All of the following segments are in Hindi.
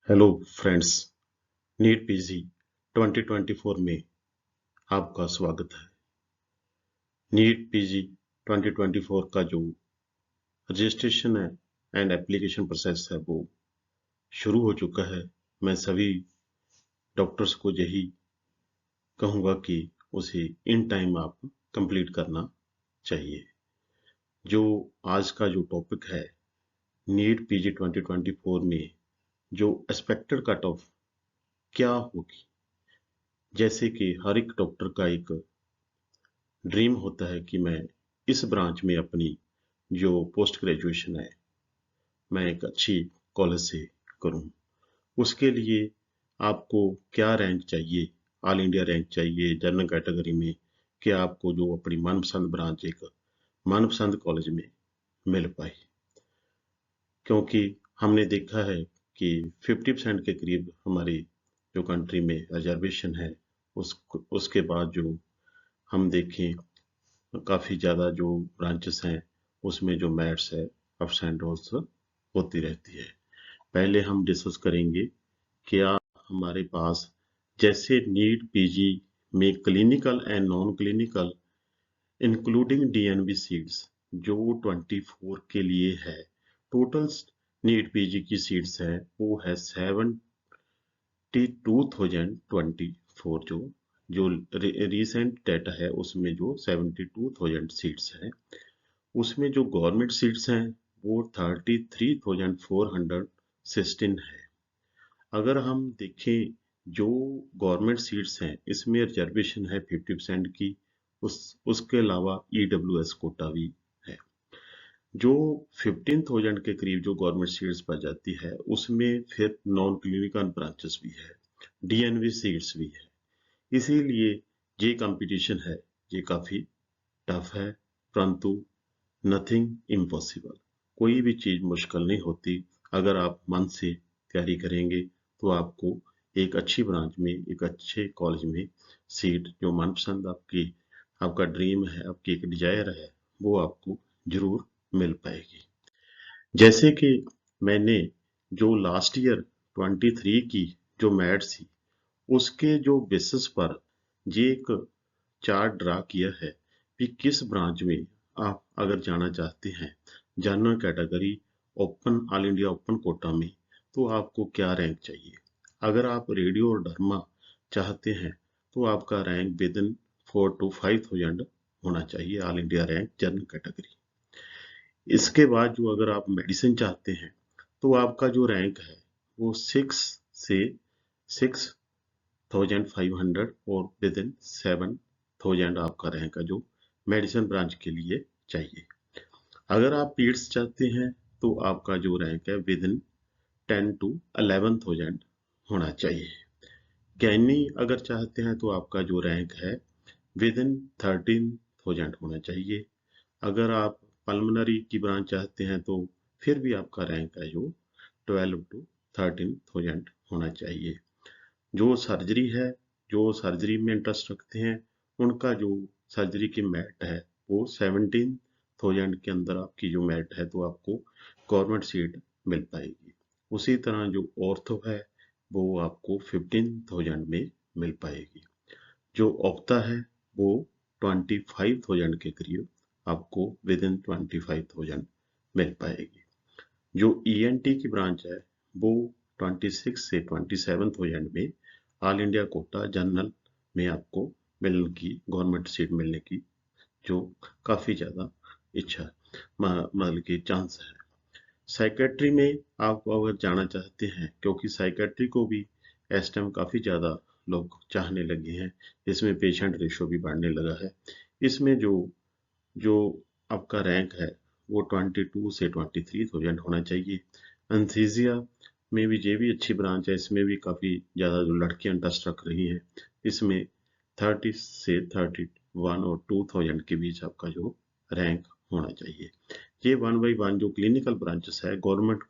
हेलो फ्रेंड्स, नीट पीजी 2024 में आपका स्वागत है। नीट पीजी 2024 का जो रजिस्ट्रेशन है एंड एप्लीकेशन प्रोसेस है वो शुरू हो चुका है। मैं सभी डॉक्टर्स को यही कहूँगा कि उसे इन टाइम आप कंप्लीट करना चाहिए। जो आज का जो टॉपिक है नीट पीजी 2024 में जो एक्सपेक्टेड कट ऑफ क्या होगी, जैसे कि हर एक डॉक्टर का एक ड्रीम होता है कि मैं इस ब्रांच में अपनी जो पोस्ट ग्रेजुएशन है मैं एक अच्छी कॉलेज से करूं। उसके लिए आपको क्या रैंक चाहिए, ऑल इंडिया रैंक चाहिए जनरल कैटेगरी में, कि आपको जो अपनी मनपसंद ब्रांच एक मनपसंद कॉलेज में मिल पाए। क्योंकि हमने देखा है कि 50% के करीब हमारी जो कंट्री में रिजर्वेशन है उसके बाद जो हम देखें काफ़ी ज़्यादा जो ब्रांचेस हैं उसमें जो मैथ्स है अप्स एंड डाउन्स होती रहती है। पहले हम डिस्कस करेंगे क्या हमारे पास जैसे नीट पीजी में clinical and non clinical including DNB seats जो 24 के लिए है। टोटल नीट पीजी की सीट्स है वो है 72,024। जो रिसेंट डेटा है उसमें जो 72,000 सीट्स है, उसमें जो गवर्नमेंट सीट्स हैं वो 33,416 है। अगर हम देखें जो गवर्नमेंट सीट्स हैं इसमें रिजर्वेशन है 50% की, उसके अलावा ईडब्ल्यूएस कोटा भी है। जो 15,000 के करीब जो गवर्नमेंट सीट्स पर जाती है उसमें फिर नॉन क्लिनिकल ब्रांचेस भी है, डीएनवी सीट्स भी है। इसीलिए ये कंपटीशन है, ये काफी टफ है, परंतु नथिंग इम्पॉसिबल। कोई भी चीज मुश्किल नहीं होती। अगर आप मन से तैयारी करेंगे तो आपको एक अच्छी ब्रांच में एक अच्छे कॉलेज में सीट जो मनपसंद आपका ड्रीम है, आपकी एक डिजायर है, वो आपको जरूर मिल पाएगी। जैसे कि मैंने जो लास्ट ईयर 23 की जो मैथ्स थी उसके जो बेसिस पर ये एक चार्ट ड्रा किया है कि किस ब्रांच में आप अगर जाना चाहते हैं general category open all India open quota में, तो आपको क्या रैंक चाहिए। अगर आप रेडियो और डर्मा चाहते हैं तो आपका रैंक विद इन 4 to 5,000 होना चाहिए, all India rank general category. इसके बाद जो अगर आप मेडिसिन चाहते हैं तो आपका जो रैंक है वो 6 से 6,500 और विद इन 7,000 आपका रैंक है जो मेडिसिन ब्रांच के लिए चाहिए। अगर आप पीड्स चाहते हैं तो आपका जो रैंक है विद इन 10 to 11,000 होना चाहिए। गैनी अगर चाहते हैं तो आपका जो रैंक है विद इन 13,000 होना चाहिए। अगर आप पल्मनरी की ब्रांच चाहते हैं तो फिर भी आपका रैंक है जो 12 to 13,000 होना चाहिए। जो सर्जरी है, जो सर्जरी में इंटरेस्ट रखते हैं उनका जो सर्जरी की मैट है वो 17,000 के अंदर आपकी जो मैट है तो आपको गवर्नमेंट सीट मिल पाएगी। उसी तरह जो ऑर्थो है वो आपको 15,000 में मिल पाएगी। जो ऑक्टा है वो 25,000 के करीब आपको विद इन 25,000 मिल पाएगी। जो ईएनटी की ब्रांच है वो 26 से 27,000 में ऑल इंडिया कोटा जनरल में आपको मिलने की गवर्नमेंट सीट मिलने की जो काफी ज्यादा इच्छा मतलब कि चांस है। साइकेट्री में आप अगर जाना चाहते हैं, क्योंकि साइकेट्री को भी इस टाइम काफी ज्यादा लोग चाहने लगे हैं, इसमें पेशेंट रेशो भी बढ़ने लगा है। इसमें जो जो आपका रैंक है वो 22 से 23,000 होना चाहिए। एंथीसिया में भी ये भी अच्छी ब्रांच है, इसमें भी काफ़ी ज़्यादा जो लड़कियां इंटरेस्ट रख रही हैं, इसमें 30 से 31 और 2,000 के बीच आपका जो रैंक होना चाहिए। ये 1 by 1 जो क्लिनिकल ब्रांचेस है गवर्नमेंट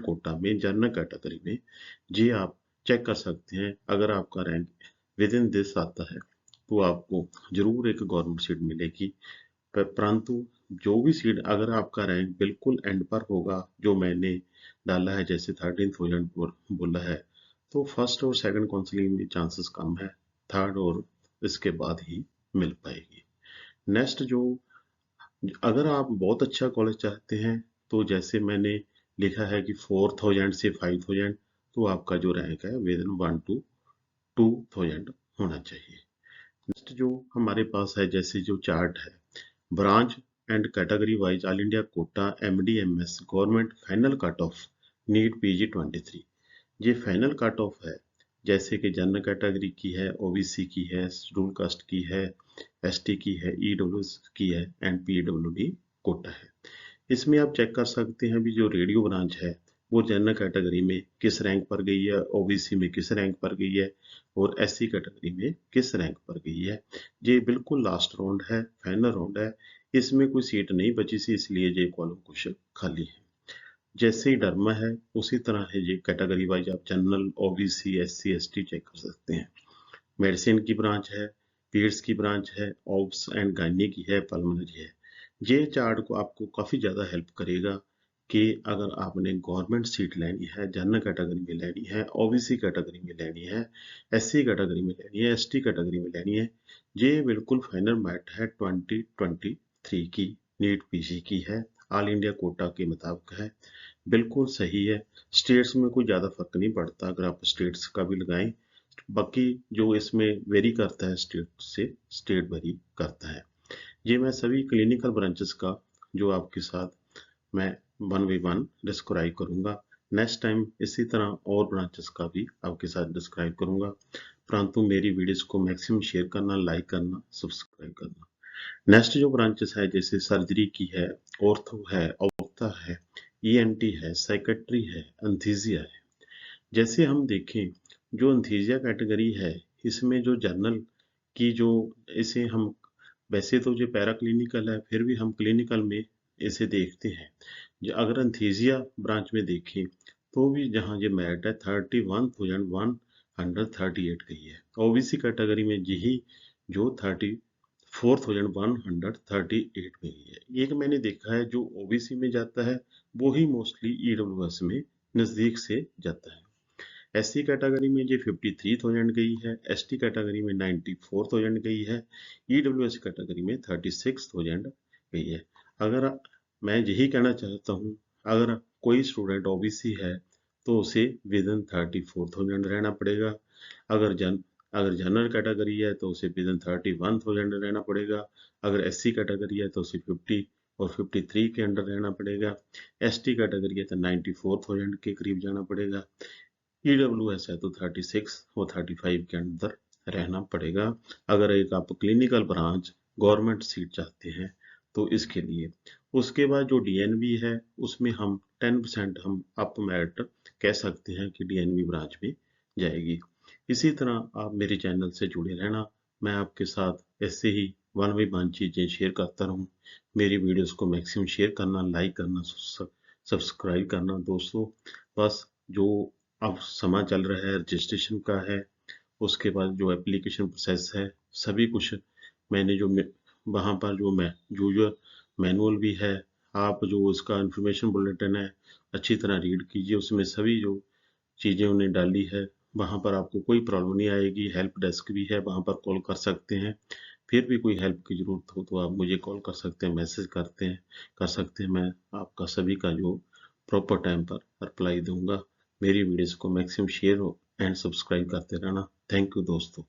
कोटा में जनरल कैटेगरी में, ये आप चेक कर सकते हैं। अगर आपका रैंक विद इन दिस आता है तो आपको जरूर एक गवर्नमेंट सीट मिलेगी। परंतु जो भी सीट अगर आपका रैंक बिल्कुल एंड पर होगा, जो मैंने डाला है, जैसे 13,000 बोला है, तो फर्स्ट और सेकंड काउंसलिंग में चांसेस कम है, थर्ड और इसके बाद ही मिल पाएगी। नेक्स्ट जो, अगर आप बहुत अच्छा कॉलेज चाहते हैं तो जैसे मैंने लिखा है कि 4,000 से 5,000, तो आपका जो रैंक है विद इन 1 to 2,000 होना चाहिए। नेक्स्ट जो हमारे पास है, जैसे जो चार्ट है, branch and category wise all India quota MD MS government final cut off NEET PG 23। ये फाइनल कट ऑफ है, जैसे कि जनरल कैटेगरी की है, OBC की है, शेड्यूल कास्ट की है, ST की है, EWS की है एंड PWD कोटा है। इसमें आप चेक कर सकते हैं भी जो रेडियो ब्रांच है वो जनरल कैटेगरी में किस रैंक पर गई है, OBC में किस रैंक पर गई है और SC कैटेगरी में किस रैंक पर गई है। ये बिल्कुल लास्ट राउंड है, फाइनल राउंड है, इसमें कोई सीट नहीं बची सी, इसलिए ये कॉलम कुछ खाली है। जैसे ही डरमा है उसी तरह है ये कैटेगरी वाइज आप general, OBC, SC ST check कर सकते हैं। मेडिसिन की ब्रांच है, पीड्स की ब्रांच है, ऑब्स एंड गायनी की है, पल्मोनरी है। ये चार्ट को आपको काफ़ी ज़्यादा हेल्प करेगा कि अगर आपने गवर्नमेंट सीट लेनी है, जनरल कैटेगरी में लेनी है, OBC कैटेगरी में लेनी है, SC कैटेगरी में लेनी है, ST कैटेगरी में लेनी है, ये बिल्कुल फाइनल मैट है 2023 की नीट PG की है, ऑल इंडिया कोटा के मुताबिक है, बिल्कुल सही है। स्टेट्स में कोई ज़्यादा फर्क नहीं पड़ता अगर आप स्टेट्स का भी लगाएं, बाकी जो इसमें वेरी करता है स्टेट से स्टेट वेरी करता है। ये मैं सभी क्लिनिकल ब्रांचेस का जो आपके साथ मैं 1 by 1 डिस्क्राइब करूंगा। नेक्स्ट टाइम इसी तरह और ब्रांचेस का भी आपके साथ डिस्क्राइब करूंगा, परंतु मेरी वीडियोस को मैक्सिमम शेयर करना, लाइक करना, सब्सक्राइब करना। नेक्स्ट जो ब्रांचेस है, जैसे सर्जरी की है, ऑर्थो है, ऑप्था है, ENT है, साइकेट्री है, एंथीजिया है। जैसे हम देखें जो एंथीजिया कैटेगरी है, इसमें जो जर्नल की जो, इसे हम वैसे तो जो पैरा क्लिनिकल है फिर भी हम क्लिनिकल में इसे देखते हैं। अगर एंथीजिया ब्रांच में देखें तो भी जहाँ ये मेरिट है 31,138 गई है। OBC कैटेगरी में यही जो 34,138 में ही है। एक मैंने देखा है जो OBC में जाता है वो ही मोस्टली EWS में नज़दीक से जाता है। SC कैटेगरी में ये 53,000 गई है, ST कैटेगरी में 94,000 गई है, EWS कैटेगरी में 36,000 गई है। अगर मैं यही कहना चाहता हूँ, अगर कोई स्टूडेंट OBC है तो उसे विद इन 34,000 रहना पड़ेगा। अगर जनरल कैटेगरी है तो उसे विद इन 31,000 रहना पड़ेगा। अगर SC कैटेगरी है तो उसे 50 और 53 के अंडर रहना पड़ेगा। ST कैटेगरी है तो 94,000 के करीब जाना पड़ेगा। EWS है तो 36 और 35 के अंदर रहना पड़ेगा अगर एक आप क्लिनिकल ब्रांच गवर्नमेंट सीट चाहते हैं तो इसके लिए। उसके बाद जो DNB है उसमें हम 10% हम अप मेरिट कह सकते हैं कि DNB ब्रांच में जाएगी। इसी तरह आप मेरे चैनल से जुड़े रहना, मैं आपके साथ ऐसे ही 1 by 1 चीज़ें शेयर करता रहूँ। मेरी वीडियोस को मैक्सिमम शेयर करना, लाइक करना, सब्सक्राइब करना दोस्तों। बस जो अब समय चल रहा है रजिस्ट्रेशन का है, उसके बाद जो एप्लीकेशन प्रोसेस है, सभी कुछ मैंने जो वहाँ पर जो मैं यूजर मैनुअल भी है, आप जो उसका इंफॉर्मेशन बुलेटिन है अच्छी तरह रीड कीजिए, उसमें सभी जो चीज़ें उन्हें डाली है, वहाँ पर आपको कोई प्रॉब्लम नहीं आएगी। हेल्प डेस्क भी है, वहाँ पर कॉल कर सकते हैं। फिर भी कोई हेल्प की ज़रूरत हो तो आप मुझे कॉल कर सकते हैं, मैसेज कर सकते हैं। मैं आपका सभी का जो प्रॉपर टाइम पर रिप्लाई दूंगा। मेरी वीडियोस को मैक्सिमम शेयर एंड सब्सक्राइब करते रहना। थैंक यू दोस्तों।